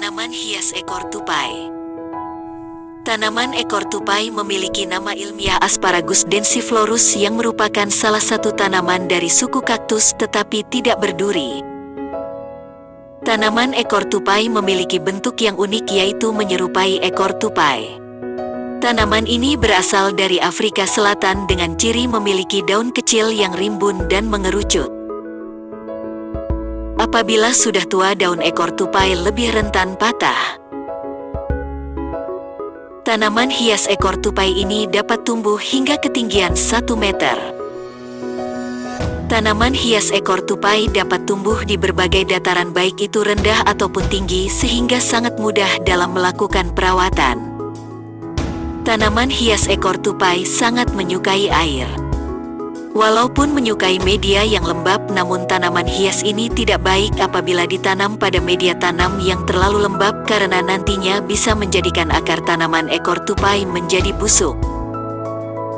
Tanaman hias ekor tupai. Tanaman ekor tupai memiliki nama ilmiah Asparagus densiflorus yang merupakan salah satu tanaman dari suku kaktus tetapi tidak berduri. Tanaman ekor tupai memiliki bentuk yang unik yaitu menyerupai ekor tupai. Tanaman ini berasal dari Afrika Selatan dengan ciri memiliki daun kecil yang rimbun dan mengerucut. Apabila sudah tua, daun ekor tupai lebih rentan patah. Tanaman hias ekor tupai ini dapat tumbuh hingga ketinggian 1 meter. Tanaman hias ekor tupai dapat tumbuh di berbagai dataran baik itu rendah ataupun tinggi sehingga sangat mudah dalam melakukan perawatan. Tanaman hias ekor tupai sangat menyukai air. Walaupun menyukai media yang lembab, namun tanaman hias ini tidak baik apabila ditanam pada media tanam yang terlalu lembab karena nantinya bisa menjadikan akar tanaman ekor tupai menjadi busuk.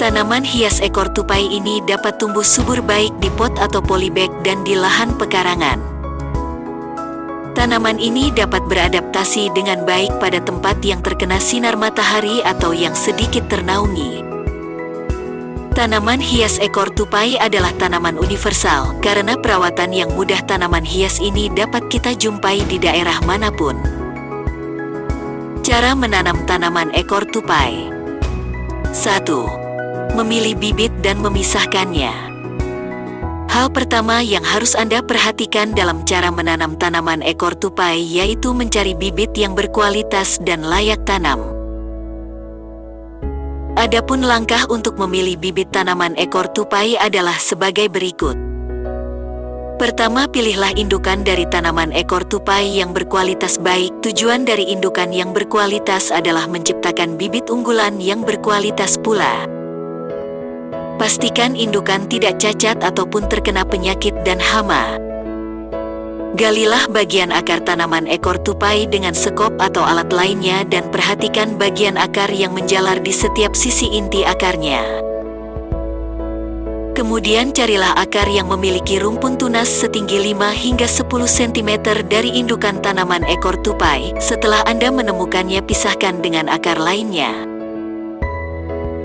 Tanaman hias ekor tupai ini dapat tumbuh subur baik di pot atau polybag dan di lahan pekarangan. Tanaman ini dapat beradaptasi dengan baik pada tempat yang terkena sinar matahari atau yang sedikit ternaungi. Tanaman hias ekor tupai adalah tanaman universal, karena perawatan yang mudah tanaman hias ini dapat kita jumpai di daerah manapun. Cara menanam tanaman ekor tupai. 1. Memilih bibit dan memisahkannya. Hal pertama yang harus Anda perhatikan dalam cara menanam tanaman ekor tupai yaitu mencari bibit yang berkualitas dan layak tanam. Adapun langkah untuk memilih bibit tanaman ekor tupai adalah sebagai berikut. Pertama, pilihlah indukan dari tanaman ekor tupai yang berkualitas baik. Tujuan dari indukan yang berkualitas adalah menciptakan bibit unggulan yang berkualitas pula. Pastikan indukan tidak cacat ataupun terkena penyakit dan hama. Galilah bagian akar tanaman ekor tupai dengan sekop atau alat lainnya dan perhatikan bagian akar yang menjalar di setiap sisi inti akarnya. Kemudian carilah akar yang memiliki rumpun tunas setinggi 5 hingga 10 cm dari indukan tanaman ekor tupai. Setelah Anda menemukannya, pisahkan dengan akar lainnya.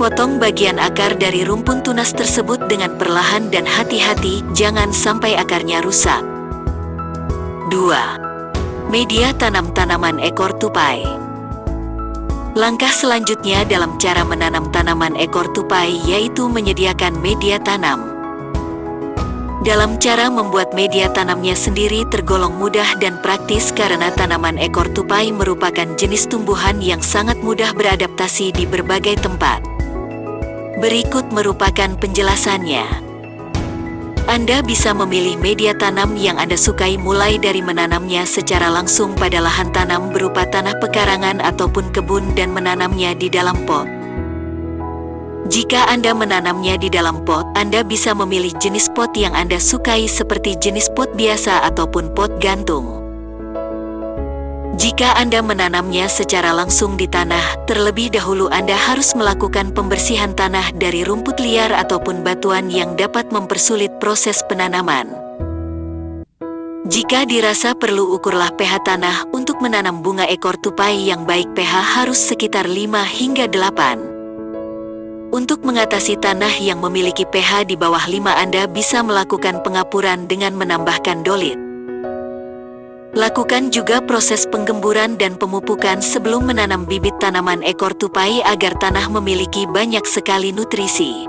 Potong bagian akar dari rumpun tunas tersebut dengan perlahan dan hati-hati, jangan sampai akarnya rusak. 2. Media tanam tanaman ekor tupai. Langkah selanjutnya dalam cara menanam tanaman ekor tupai yaitu menyediakan media tanam. Dalam cara membuat media tanamnya sendiri tergolong mudah dan praktis karena tanaman ekor tupai merupakan jenis tumbuhan yang sangat mudah beradaptasi di berbagai tempat. Berikut merupakan penjelasannya. Anda bisa memilih media tanam yang Anda sukai mulai dari menanamnya secara langsung pada lahan tanam berupa tanah pekarangan ataupun kebun dan menanamnya di dalam pot. Jika Anda menanamnya di dalam pot, Anda bisa memilih jenis pot yang Anda sukai seperti jenis pot biasa ataupun pot gantung. Jika Anda menanamnya secara langsung di tanah, terlebih dahulu Anda harus melakukan pembersihan tanah dari rumput liar ataupun batuan yang dapat mempersulit proses penanaman. Jika dirasa perlu, ukurlah pH tanah untuk menanam bunga ekor tupai yang baik. pH harus sekitar 5 hingga 8. Untuk mengatasi tanah yang memiliki pH di bawah 5, Anda bisa melakukan pengapuran dengan menambahkan dolit. Lakukan juga proses penggemburan dan pemupukan sebelum menanam bibit tanaman ekor tupai agar tanah memiliki banyak sekali nutrisi.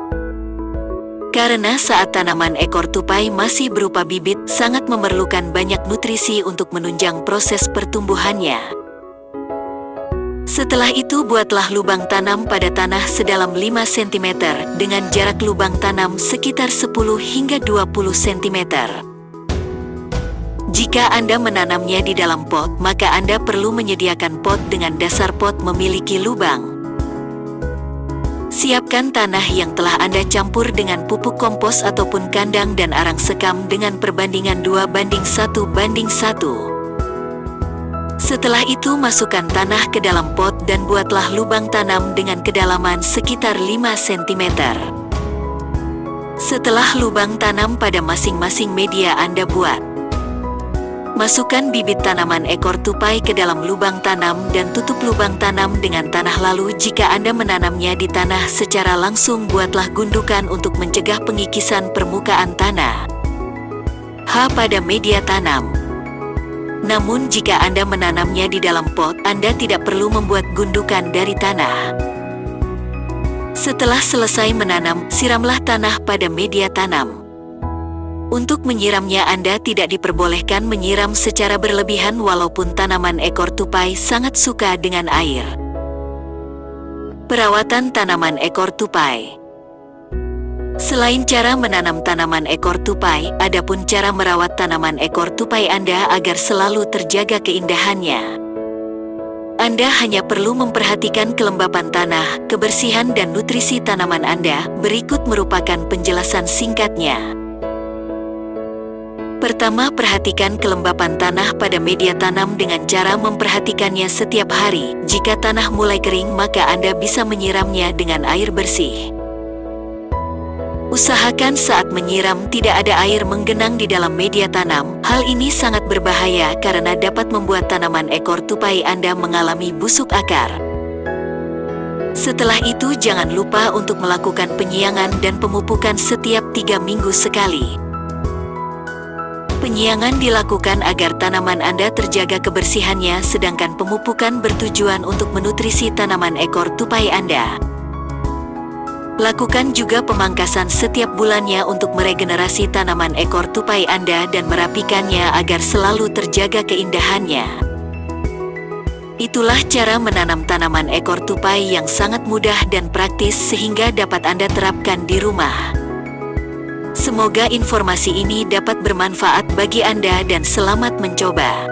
Karena saat tanaman ekor tupai masih berupa bibit, sangat memerlukan banyak nutrisi untuk menunjang proses pertumbuhannya. Setelah itu, buatlah lubang tanam pada tanah sedalam 5 cm dengan jarak lubang tanam sekitar 10 hingga 20 cm. Jika Anda menanamnya di dalam pot, maka Anda perlu menyediakan pot dengan dasar pot memiliki lubang. Siapkan tanah yang telah Anda campur dengan pupuk kompos ataupun kandang dan arang sekam dengan perbandingan 2:1:1. Setelah itu, masukkan tanah ke dalam pot dan buatlah lubang tanam dengan kedalaman sekitar 5 cm. Setelah lubang tanam pada masing-masing media Anda buat, Masukkan bibit tanaman ekor tupai ke dalam lubang tanam dan tutup lubang tanam dengan tanah. Lalu jika Anda menanamnya di tanah secara langsung, buatlah gundukan untuk mencegah pengikisan permukaan tanah. Pada media tanam. Namun jika Anda menanamnya di dalam pot, Anda tidak perlu membuat gundukan dari tanah. Setelah selesai menanam, siramlah tanah pada media tanam. Untuk menyiramnya Anda tidak diperbolehkan menyiram secara berlebihan walaupun tanaman ekor tupai sangat suka dengan air. Perawatan tanaman ekor tupai. Selain cara menanam tanaman ekor tupai, adapun cara merawat tanaman ekor tupai Anda agar selalu terjaga keindahannya. Anda hanya perlu memperhatikan kelembapan tanah, kebersihan dan nutrisi tanaman Anda. Berikut merupakan penjelasan singkatnya. Pertama, perhatikan kelembapan tanah pada media tanam dengan cara memperhatikannya setiap hari. Jika tanah mulai kering, maka Anda bisa menyiramnya dengan air bersih. Usahakan saat menyiram tidak ada air menggenang di dalam media tanam. Hal ini sangat berbahaya karena dapat membuat tanaman ekor tupai Anda mengalami busuk akar. Setelah itu, jangan lupa untuk melakukan penyiangan dan pemupukan setiap 3 minggu sekali. Penyiangan dilakukan agar tanaman Anda terjaga kebersihannya, sedangkan pemupukan bertujuan untuk menutrisi tanaman ekor tupai Anda. Lakukan juga pemangkasan setiap bulannya untuk meregenerasi tanaman ekor tupai Anda dan merapikannya agar selalu terjaga keindahannya. Itulah cara menanam tanaman ekor tupai yang sangat mudah dan praktis sehingga dapat Anda terapkan di rumah. Semoga informasi ini dapat bermanfaat bagi Anda dan selamat mencoba.